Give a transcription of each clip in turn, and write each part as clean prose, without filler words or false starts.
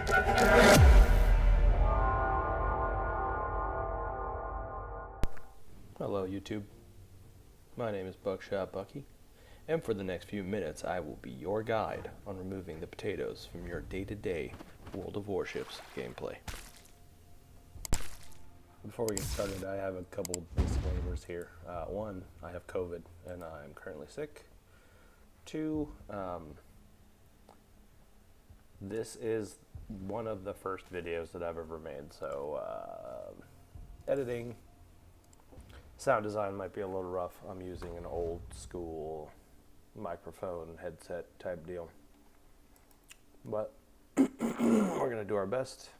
Hello YouTube, my name is Buckshot Bucky, and for the next few minutes I will be your guide on removing the potatoes from your day-to-day World of Warships gameplay. Before we get started, I have a couple disclaimers here. One, I have COVID and I'm currently sick. Two, this is one of the first videos that I've ever made, so editing, sound design might be a little rough. I'm using an old school microphone headset type deal, but we're gonna do our best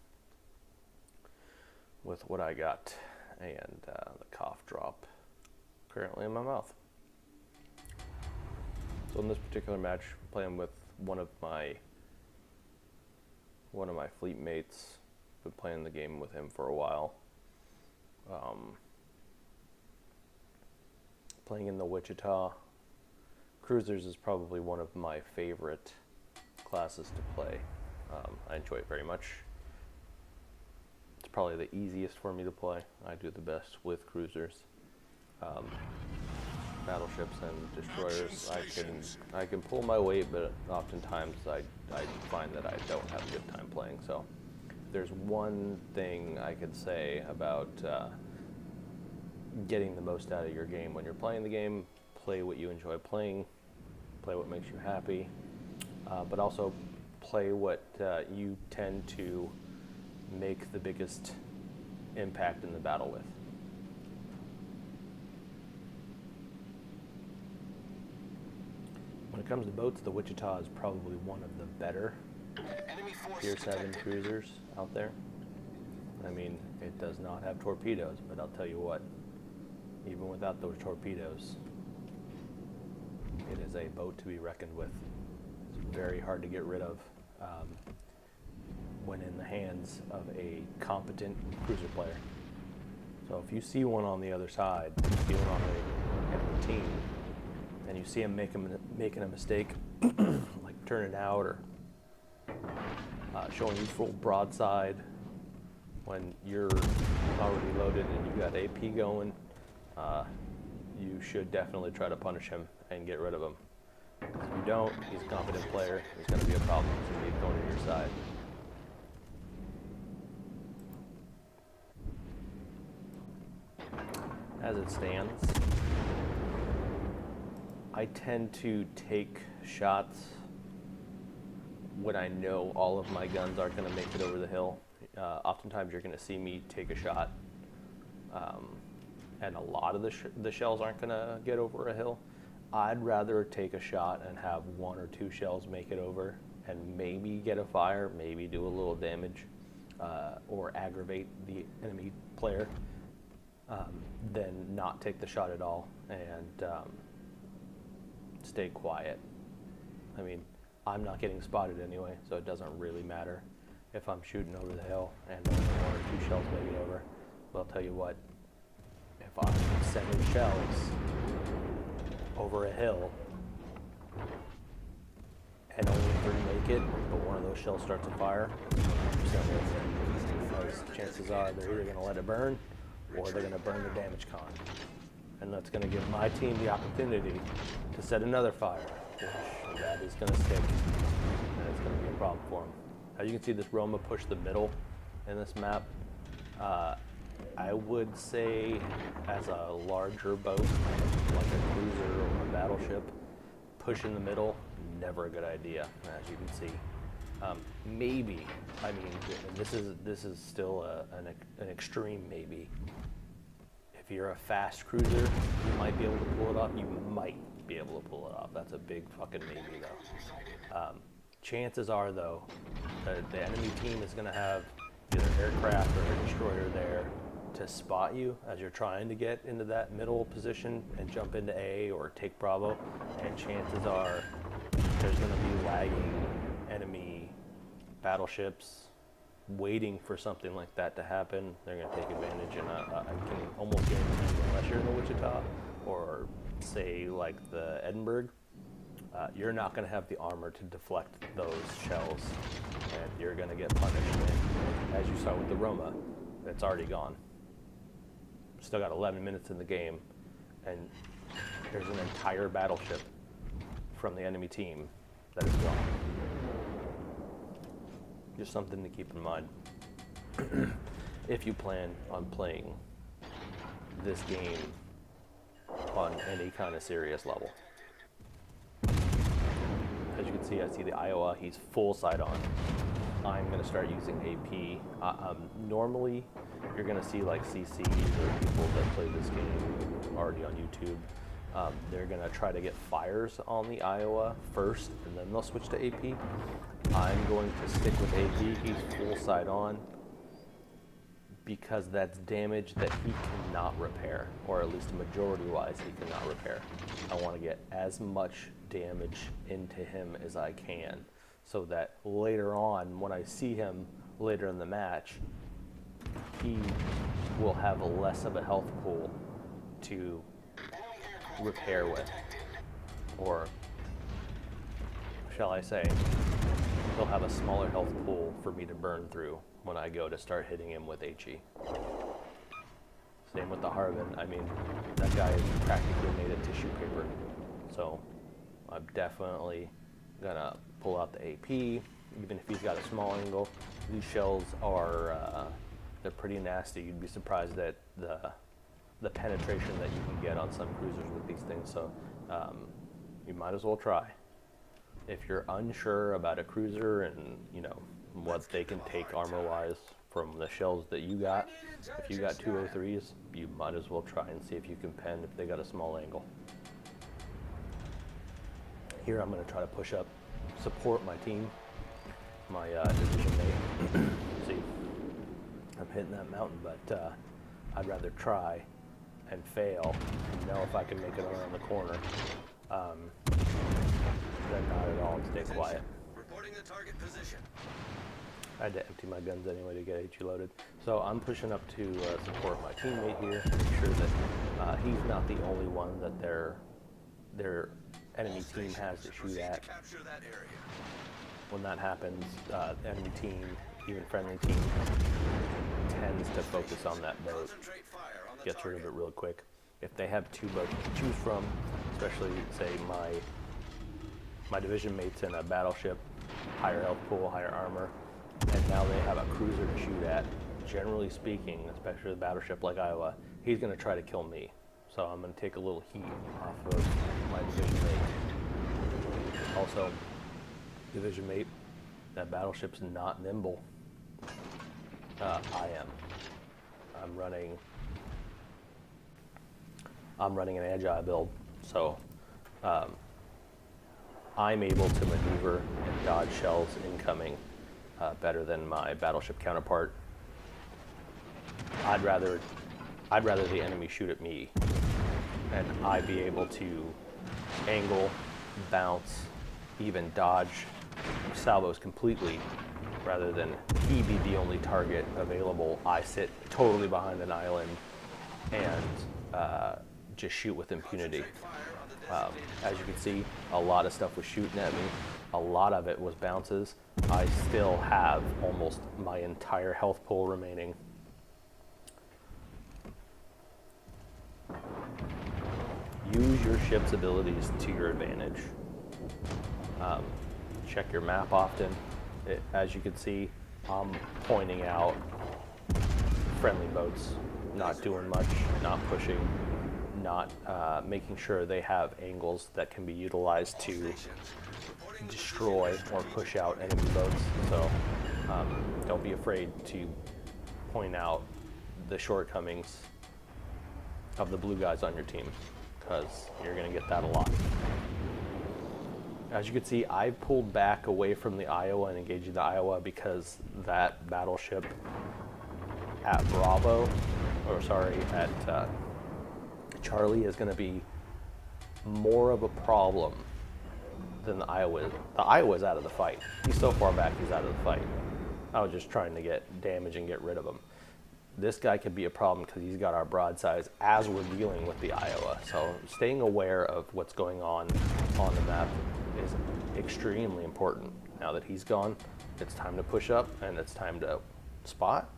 with what I got, and the cough drop currently in my mouth. So in this particular match, I'm playing with one of my fleet mates. Been playing the game with him for a while. Playing in the Wichita. Cruisers is probably one of my favorite classes to play. I enjoy it very much. It's probably the easiest for me to play. I do the best with cruisers. Battleships and destroyers, I can pull my weight, but oftentimes I find that I don't have a good time playing. So there's one thing I could say about getting the most out of your game when you're playing the game. Play what you enjoy playing, play what makes you happy, but also play what you tend to make the biggest impact in the battle with. When it comes to boats, the Wichita is probably one of the better Tier 7 cruisers out there. I mean, it does not have torpedoes, but I'll tell you what, even without those torpedoes, it is a boat to be reckoned with. It's very hard to get rid of when in the hands of a competent cruiser player. So if you see one on the other side, you see one on the enemy team, and you see him making a mistake, like turning out or showing you full broadside when you're already loaded and you got AP going, you should definitely try to punish him and get rid of him. If you don't, he's a competent player. There's going to be a problem. He's going to be going to your side. As it stands, I tend to take shots when I know all of my guns aren't going to make it over the hill. Oftentimes you're going to see me take a shot, and a lot of the shells aren't going to get over a hill. I'd rather take a shot and have one or two shells make it over and maybe get a fire, maybe do a little damage, or aggravate the enemy player, than not take the shot at all and stay quiet. I mean, I'm not getting spotted anyway, so it doesn't really matter if I'm shooting over the hill and only one or two shells make it over. But I'll tell you what, if I'm sending shells over a hill and only 3 make it, but one of those shells starts a fire, because chances are they're either going to let it burn or they're going to burn the damage con. And that's going to give my team the opportunity to set another fire, which that is going to stick, and it's going to be a problem for them. As you can see, this Roma pushed the middle in this map. I would say as a larger boat, like a cruiser or a battleship, pushing the middle, never a good idea, as you can see. Maybe, I mean, this is still an extreme maybe. If you're a fast cruiser, you might be able to pull it off. You might be able to pull it off. That's a big fucking maybe, though. Chances are, though, the enemy team is going to have either aircraft or a destroyer there to spot you as you're trying to get into that middle position and jump into A or take Bravo. And chances are there's going to be lagging enemy battleships waiting for something like that to happen. They're going to take advantage, and I can almost guarantee, unless you're in the Wichita or say like the Edinburgh, you're not going to have the armor to deflect those shells and you're going to get punished. And as you saw with the Roma, it's already gone. Still got 11 minutes in the game, and there's an entire battleship from the enemy team that is gone. Just something to keep in mind if you plan on playing this game on any kind of serious level. As you can see, I see the Iowa, he's full side on. I'm going to start using AP. Normally, you're going to see like CCs or people that play this game already on YouTube. They're going to try to get fires on the Iowa first, and then they'll switch to AP. I'm going to stick with AP. He's full side on because that's damage that he cannot repair, or at least majority-wise, he cannot repair. I want to get as much damage into him as I can, so that later on, when I see him later in the match, he will have less of a health pool to repair with, or shall I say, he'll have a smaller health pool for me to burn through when I go to start hitting him with HE. Same with the Harbin. I mean, that guy is practically made of tissue paper, so I'm definitely gonna pull out the AP, even if he's got a small angle. These shells are they're pretty nasty. You'd be surprised at the penetration that you can get on some cruisers with these things. So you might as well try. If you're unsure about a cruiser and you know what they can take armor-wise from the shells that you got, if you got 203s, you might as well try and see if you can pen if they got a small angle. Here I'm going to try to push up, support my team, my division mate. See, I'm hitting that mountain, but I'd rather try and fail and know if I can make it around the corner than not at all and stay quiet. Reporting the target position. I had to empty my guns anyway to get HE loaded. So I'm pushing up to support my teammate here, make sure that he's not the only one that their enemy team has to shoot at. When that happens, enemy team, even friendly team, tends to focus on that boat, gets rid of it real quick. If they have two boats to choose from, especially say my division mate's in a battleship, higher health pool, higher armor, and now they have a cruiser to shoot at, generally speaking, especially a battleship like Iowa, he's going to try to kill me. So I'm going to take a little heat off of my division mate. Also, division mate, that battleship's not nimble. I am. I'm running an agile build, so I'm able to maneuver and dodge shells incoming better than my battleship counterpart. I'd rather the enemy shoot at me and I be able to angle, bounce, even dodge salvos completely, rather than he be the only target available. I sit totally behind an island and just shoot with impunity. As you can see, a lot of stuff was shooting at me. A lot of it was bounces. I still have almost my entire health pool remaining. Use your ship's abilities to your advantage. Check your map often. As you can see, I'm pointing out friendly boats, not doing much, not pushing, not making sure they have angles that can be utilized to destroy or push out enemy boats. So don't be afraid to point out the shortcomings of the blue guys on your team, because you're going to get that a lot. As you can see, I pulled back away from the Iowa and engaging the Iowa because that battleship at Charlie is going to be more of a problem than the Iowa. The Iowa's out of the fight. He's so far back, he's out of the fight. I was just trying to get damage and get rid of him. This guy could be a problem because he's got our broadsides as we're dealing with the Iowa. So staying aware of what's going on the map is extremely important. Now that he's gone, It's time to push up, and it's time to spot,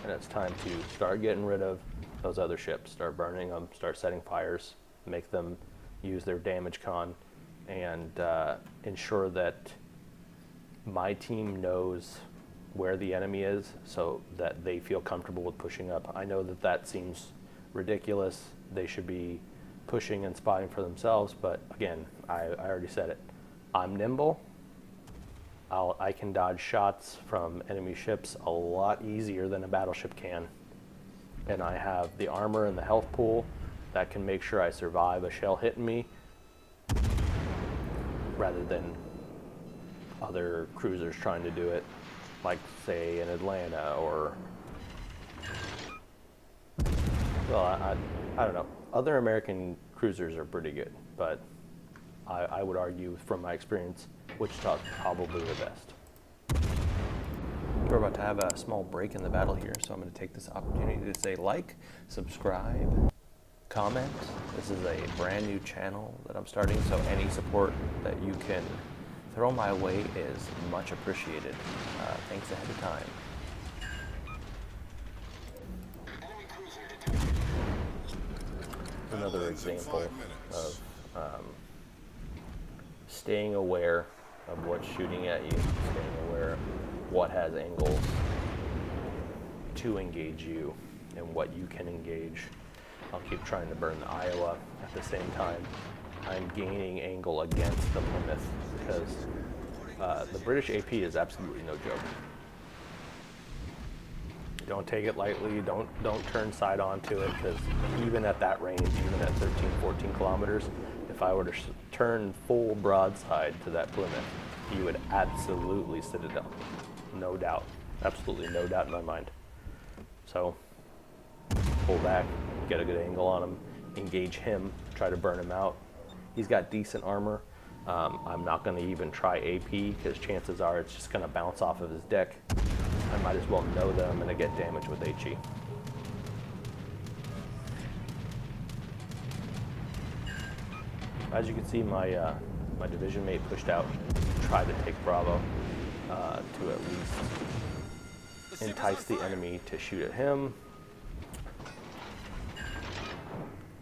and it's time to start getting rid of those other ships, start burning them, start setting fires, make them use their damage con, and ensure that my team knows where the enemy is so that they feel comfortable with pushing up. I know that that seems ridiculous. They should be pushing and spotting for themselves, but again, I already said it. I'm nimble. I can dodge shots from enemy ships a lot easier than a battleship can. And I have the armor and the health pool that can make sure I survive a shell hitting me rather than other cruisers trying to do it, like say in Atlanta or, well, I don't know. Other American cruisers are pretty good, but I would argue from my experience, Wichita's probably the best. We're about to have a small break in the battle here, so I'm going to take this opportunity to say like, subscribe, comment. This is a brand new channel that I'm starting, so any support that you can throw my way is much appreciated. Thanks ahead of time. Another example of staying aware of what's shooting at you, staying aware of what has angles to engage you and what you can engage. I'll keep trying to burn the Iowa. At the same time, I'm gaining angle against the Plymouth because the British AP is absolutely no joke. Don't take it lightly. Don't turn side onto it, because even at that range, even at 13, 14 kilometers, if I were to turn full broadside to that Plymouth, he would absolutely citadel. No doubt. Absolutely no doubt in my mind. So pull back, get a good angle on him, engage him, try to burn him out. He's got decent armor. I'm not going to even try AP because chances are it's just going to bounce off of his deck. I might as well know that I'm going to get damage with HE. As you can see, my my division mate pushed out, tried to take Bravo to at least entice the enemy to shoot at him.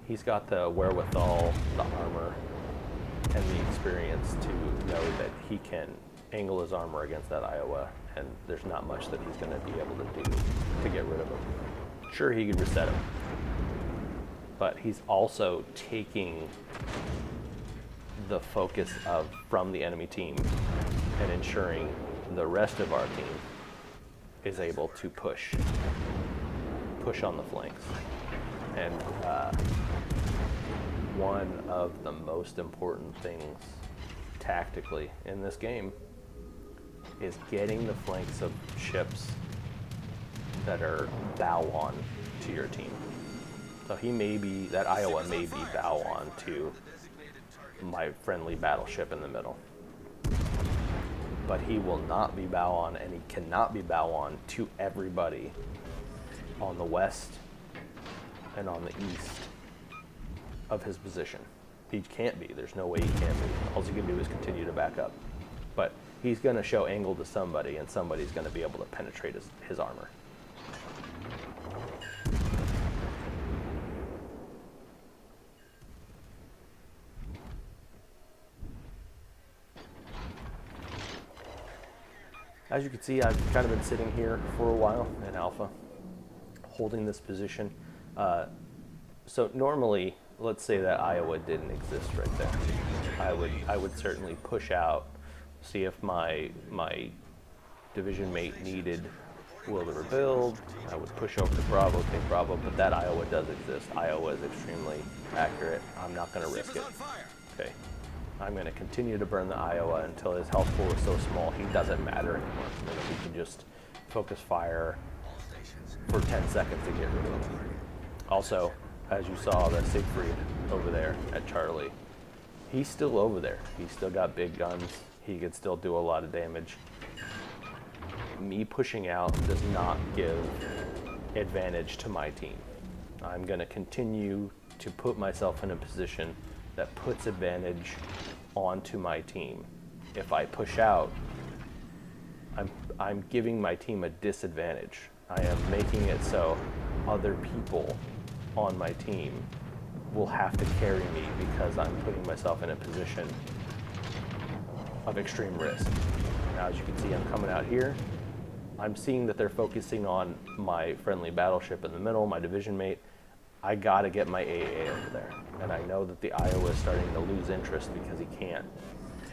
He's got the wherewithal, the armor, and the experience to know that he can angle his armor against that Iowa, and there's not much that he's going to be able to do to get rid of him. Sure, he could reset him, but he's also taking the focus from the enemy team and ensuring the rest of our team is able to push on the flanks. And one of the most important things tactically in this game is getting the flanks of ships that are bow on to your team. So that Iowa may be bow on to my friendly battleship in the middle. But he will not be bow on, and he cannot be bow on to everybody on the west and on the east of his position. He can't be. There's no way he can be. All he can do is continue to back up. But he's going to show angle to somebody, and somebody's going to be able to penetrate his armor. As you can see, I've kind of been sitting here for a while in Alpha, holding this position. So normally, let's say that Iowa didn't exist right there. I would certainly push out, see if my division mate needed will to rebuild. I would push over to Bravo, take Bravo, but that Iowa does exist. Iowa is extremely accurate. I'm not going to risk it. Okay. I'm going to continue to burn the Iowa until his health pool is so small he doesn't matter anymore. He can just focus fire for 10 seconds to get rid of him. Also, as you saw, the Siegfried over there at Charlie, he's still over there. He's still got big guns. He could still do a lot of damage. Me pushing out does not give advantage to my team. I'm going to continue to put myself in a position that puts advantage onto my team. If I push out, I'm giving my team a disadvantage. I am making it so other people on my team will have to carry me because I'm putting myself in a position of extreme risk. Now, as you can see, I'm coming out here. I'm seeing that they're focusing on my friendly battleship in the middle, my division mate. I gotta get my AA over there. And I know that the Iowa is starting to lose interest because he can't.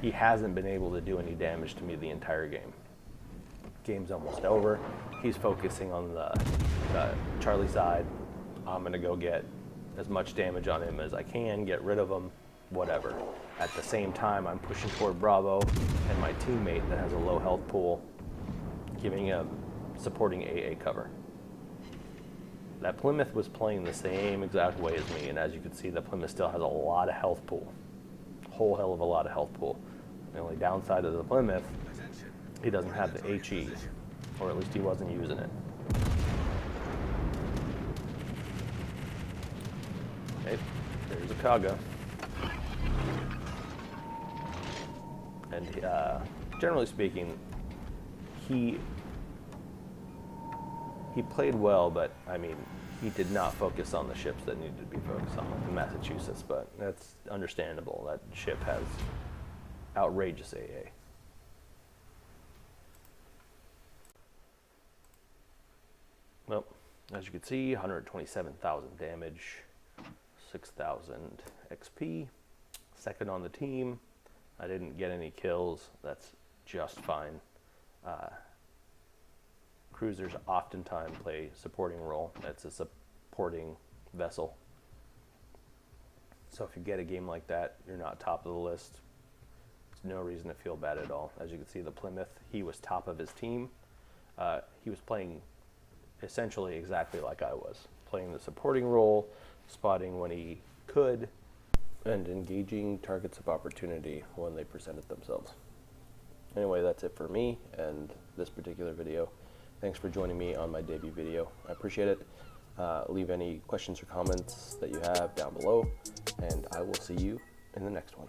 He hasn't been able to do any damage to me the entire game. Game's almost over. He's focusing on the Charlie side. I'm gonna go get as much damage on him as I can, get rid of him, whatever. At the same time, I'm pushing toward Bravo and my teammate that has a low health pool, giving him supporting AA cover. That Plymouth was playing the same exact way as me, and as you can see, the Plymouth still has a lot of health pool. Whole hell of a lot of health pool. The only downside of the Plymouth, he doesn't have the HE, or at least he wasn't using it. Okay, there's a Kaga. And generally speaking, he played well, but I mean, he did not focus on the ships that needed to be focused on, like the Massachusetts, but that's understandable. That ship has outrageous AA. Well, as you can see, 127,000 damage, 6,000 XP, second on the team. I didn't get any kills. That's just fine. Cruisers oftentimes play supporting role. That's a supporting vessel. So if you get a game like that, you're not top of the list. There's no reason to feel bad at all. As you can see, the Plymouth, he was top of his team. He was playing essentially exactly like I was, playing the supporting role, spotting when he could, and engaging targets of opportunity when they presented themselves. Anyway, that's it for me and this particular video. Thanks for joining me on my debut video. I appreciate it. Leave any questions or comments that you have down below, and I will see you in the next one.